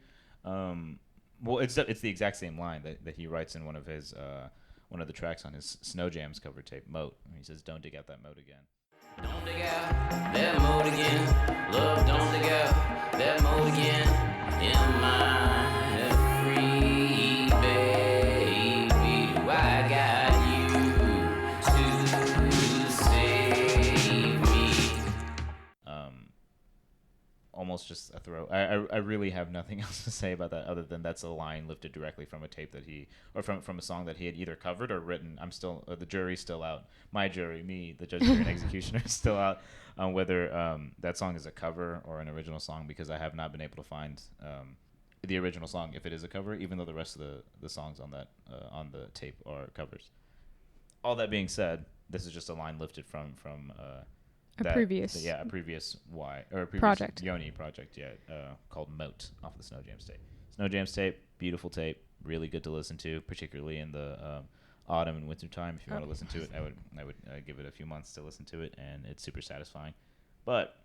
Well, it's the exact same line that he writes in one of the tracks on his Snow Jams cover tape, Moat. He says, "Don't dig out that moat again." Don't dig out that mode again. Love, don't dig out that mode again. In my free baby, I got you to save me. Almost just a throw. I really have nothing else to say about that other than that's a line lifted directly from a tape that from a song that he had either covered or written. The jury's still out. My jury, me, the judge, jury, and executioner is still out on whether that song is a cover or an original song, because I have not been able to find the original song if it is a cover, even though the rest of the songs on that on the tape are covers. All that being said, this is just a line lifted from a previous project. Yoni project, called Moat off the Snow Jams tape. Snow Jams tape, beautiful tape, really good to listen to, particularly in the autumn and winter time. If you want to listen to it, I would give it a few months to listen to it, and it's super satisfying. But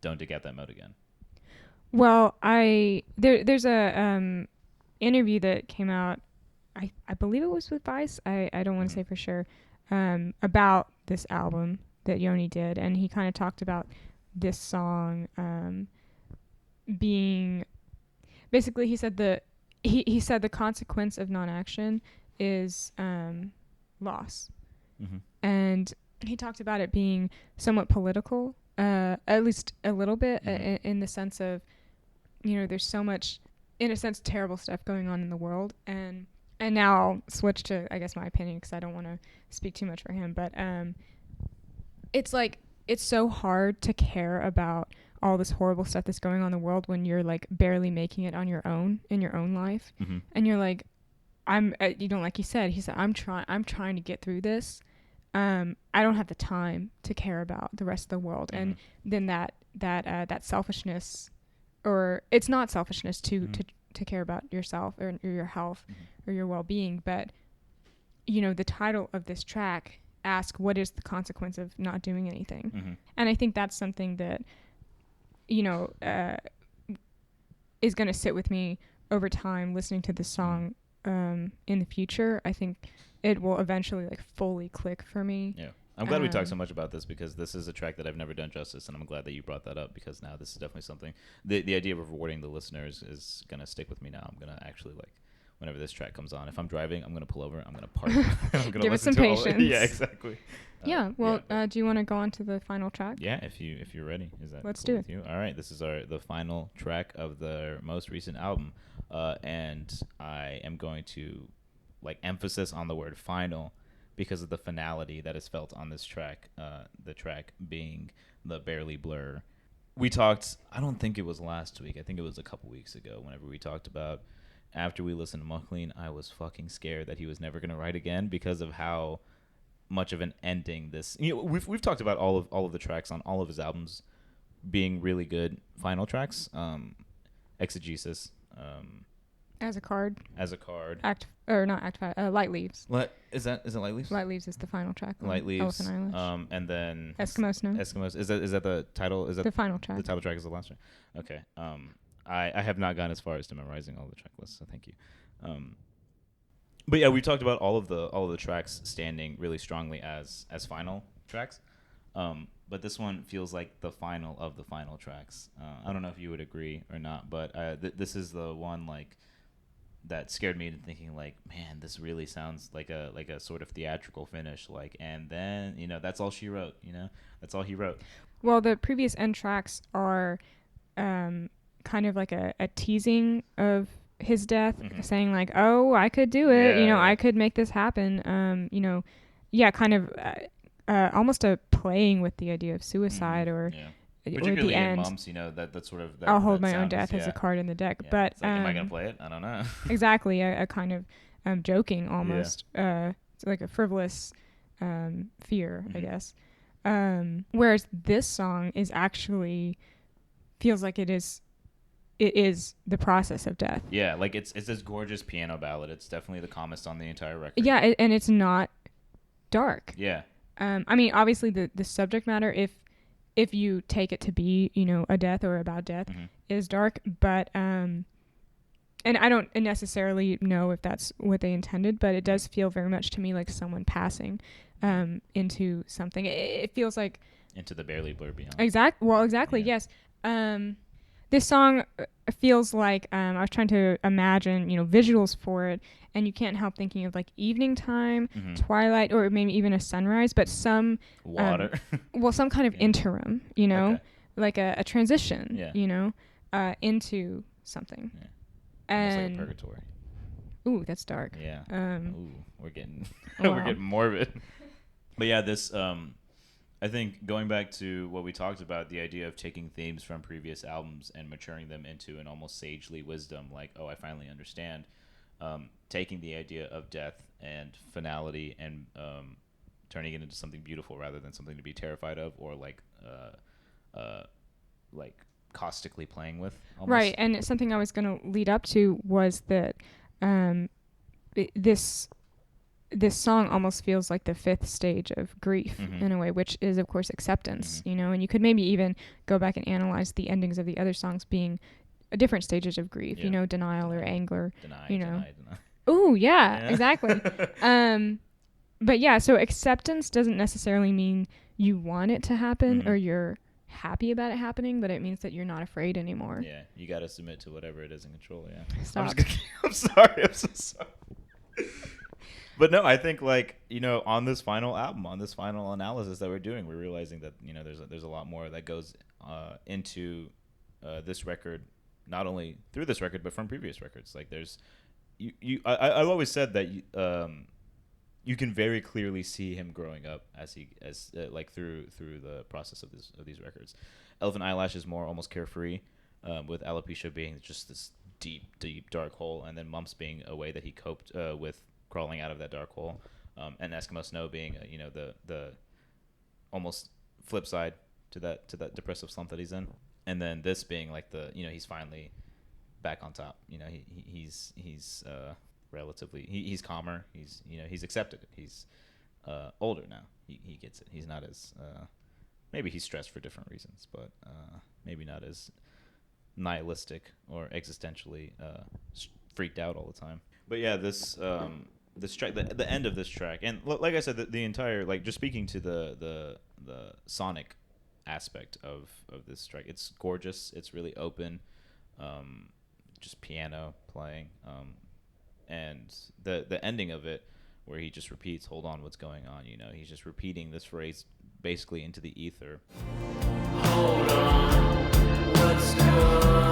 don't dig out that Moat again. Well, there's a interview that came out. I believe it was with Vice. I don't want to say for sure about this album that Yoni did, and he kind of talked about this song being basically, he said the consequence of non-action is loss, and he talked about it being somewhat political, at least a little bit, in the sense of, there's so much, in a sense, terrible stuff going on in the world, and now I'll switch to, I guess, my opinion, because I don't want to speak too much for him, but it's like, it's so hard to care about all this horrible stuff that's going on in the world when you're like barely making it on your own in your own life. And you're like, like he said, I'm trying to get through this. I don't have the time to care about the rest of the world. And then that selfishness, or it's not selfishness to care about yourself or your health or your well-being. But, the title of this track, ask what is the consequence of not doing anything. And I think that's something that is going to sit with me over time, listening to this song in the future. I think it will eventually like fully click for me. I'm glad we talked so much about this, because this is a track that I've never done justice, and I'm glad that you brought that up, because now this is definitely something, the idea of rewarding the listeners is going to stick with me now. I'm going to actually, like, whenever this track comes on, if I'm driving, I'm going to pull over, I'm going to park. I'm gonna Give it some patience. Yeah, exactly. Do you want to go on to the final track? Yeah, if you're ready. Is that Let's cool do with you? All right, this is the final track of the most recent album, and I am going to emphasis on the word final, because of the finality that is felt on this track, the track being the Barely Blur. We talked, I don't think it was last week, I think it was a couple weeks ago, whenever we talked about, after we listened to Moh Lhean, I was fucking scared that he was never going to write again, because of how much of an ending this, we've talked about all of the tracks on all of his albums being really good final tracks. Exegesis, As a card. Not Act 5. Light Leaves. Is it Light Leaves? Light Leaves is the final track. Light Leaves. Elephant Eyelash. And then Eskimo Snow. Eskimos. Is that the title? Is that the final track? The title track is the last track. Okay. I have not gone as far as to memorizing all the track lists, so thank you. But yeah, we talked about all of the tracks standing really strongly as final tracks. But this one feels like the final of the final tracks. I don't know if you would agree or not, but this is the one, like, that scared me into thinking like, man, this really sounds like a sort of theatrical finish. Like, and then that's all she wrote. That's all he wrote. Well, the previous end tracks are kind of like a teasing of his death, saying like, oh, I could do it. I could make this happen. Kind of almost a playing with the idea of suicide or. Particularly the end. in Mumps, that's sort of. I'll hold my own death as a card in the deck, but it's like, am I gonna play it? I don't know. Exactly, a kind of joking almost. It's like a frivolous fear, I guess. Whereas this song is actually feels like it is the process of death. Yeah, like it's this gorgeous piano ballad. It's definitely the calmest on the entire record. Yeah, and it's not dark. Yeah. I mean, obviously the subject matter, if you take it to be, a death or about death, is dark, but and I don't necessarily know if that's what they intended, but it does feel very much to me like someone passing into something. It feels like into the barely blur beyond. Exactly. Yeah. Yes. This song feels like I was trying to imagine, visuals for it, and you can't help thinking of like evening time, twilight, or maybe even a sunrise, but some water. Some kind of interim, like a transition, into something. Yeah. And almost like purgatory. Ooh, that's dark. Yeah. We're getting Wow. we're getting morbid. But yeah, this I think going back to what we talked about, the idea of taking themes from previous albums and maturing them into an almost sagely wisdom, like, oh, I finally understand. Taking the idea of death and finality and turning it into something beautiful rather than something to be terrified of or like caustically playing with. Almost. Right, and something I was going to lead up to was that this song almost feels like the fifth stage of grief in a way, which is of course acceptance, and you could maybe even go back and analyze the endings of the other songs being different stages of grief, denial or anger, Deny. Oh yeah, exactly. But yeah, so acceptance doesn't necessarily mean you want it to happen or you're happy about it happening, but it means that you're not afraid anymore. Yeah, you got to submit to whatever it is in control. Yeah. Stop. I'm sorry. I'm so sorry. But no, I think on this final album, on this final analysis that we're doing, we're realizing that there's a lot more that goes into this record, not only through this record but from previous records. Like there's I've always said that you can very clearly see him growing up through the process of these records. Elephant Eyelash is more almost carefree, with Alopecia being just this deep dark hole, and then Mumps being a way that he coped with crawling out of that dark hole, and Eskimo Snow being the almost flip side to that depressive slump that he's in, and then this being like he's finally back on top. He's relatively he's calmer. He's accepted it. He's older now. He gets it. He's not as maybe he's stressed for different reasons, but maybe not as nihilistic or existentially freaked out all the time. But yeah, this track, the end of this track, and like I said, the entire, like, just speaking to the sonic aspect of this track, it's gorgeous. It's really open, just piano playing, and the ending of it, where he just repeats, "Hold on, what's going on?" He's just repeating this phrase basically into the ether. Hold on, what's going on?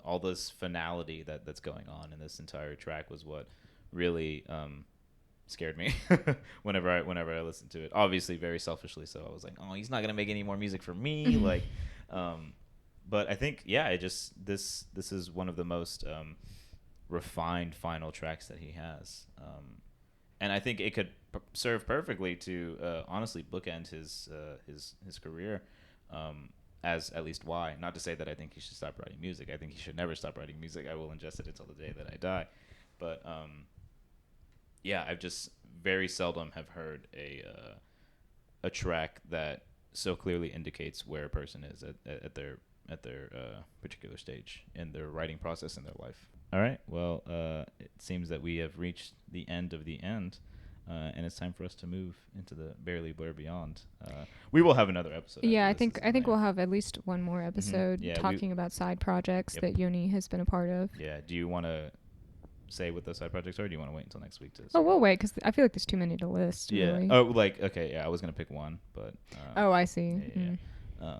All this finality that's going on in this entire track was what really scared me whenever I listened to it. Obviously, very selfishly so. I was like, oh, he's not gonna make any more music for me. But I think, yeah, this is one of the most refined final tracks that he has, and I think it could serve perfectly to honestly bookend his career. As at least why. Not to say that I think he should stop writing music. I think he should never stop writing music. I will ingest it until the day that I die. But yeah, I've just very seldom have heard a track that so clearly indicates where a person is at their particular stage in their writing process in their life. All right. Well, it seems that we have reached the end of the end. and it's time for us to move into the Barely Blur Beyond. We will have another episode. Yeah, I think we'll have at least one more episode Yeah, talking about side projects that Yoni has been a part of. Yeah. Do you want to say what those side projects are? Or do you want to wait until next week to? Oh, we'll wait because I feel like there's too many to list. Yeah. Really. Oh, like okay. Yeah, I was gonna pick one, but. Oh, I see. Yeah.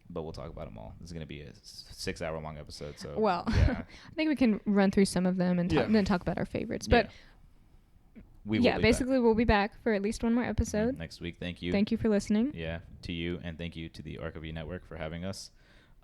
But we'll talk about them all. This is going to be a 6-hour long episode. So well, yeah. I think we can run through some of them and then talk about our favorites. But basically we'll be back for at least one more episode next week. Thank you. Thank you for listening. Yeah, to you, and thank you to the Arkofe Network for having us.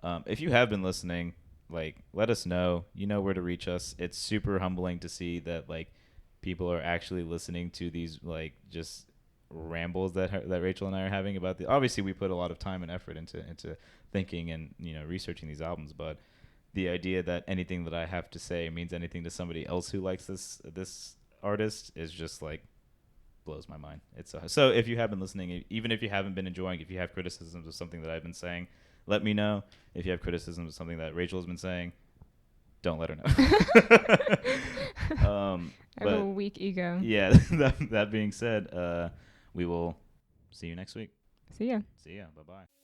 If you have been listening, like, let us know. You know where to reach us. It's super humbling to see that like people are actually listening to these like just rambles that Rachel and I are having about the. Obviously, we put a lot of time and effort into thinking and researching these albums, but the idea that anything that I have to say means anything to somebody else who likes this artist is just like blows my mind. It's so if you have been listening, even if you haven't been enjoying, if you have criticisms of something that I've been saying, let me know. If you have criticisms of something that Rachel has been saying, don't let her know. I have a weak ego. Yeah, that being said, we will see you next week. See ya. See ya. Bye-bye.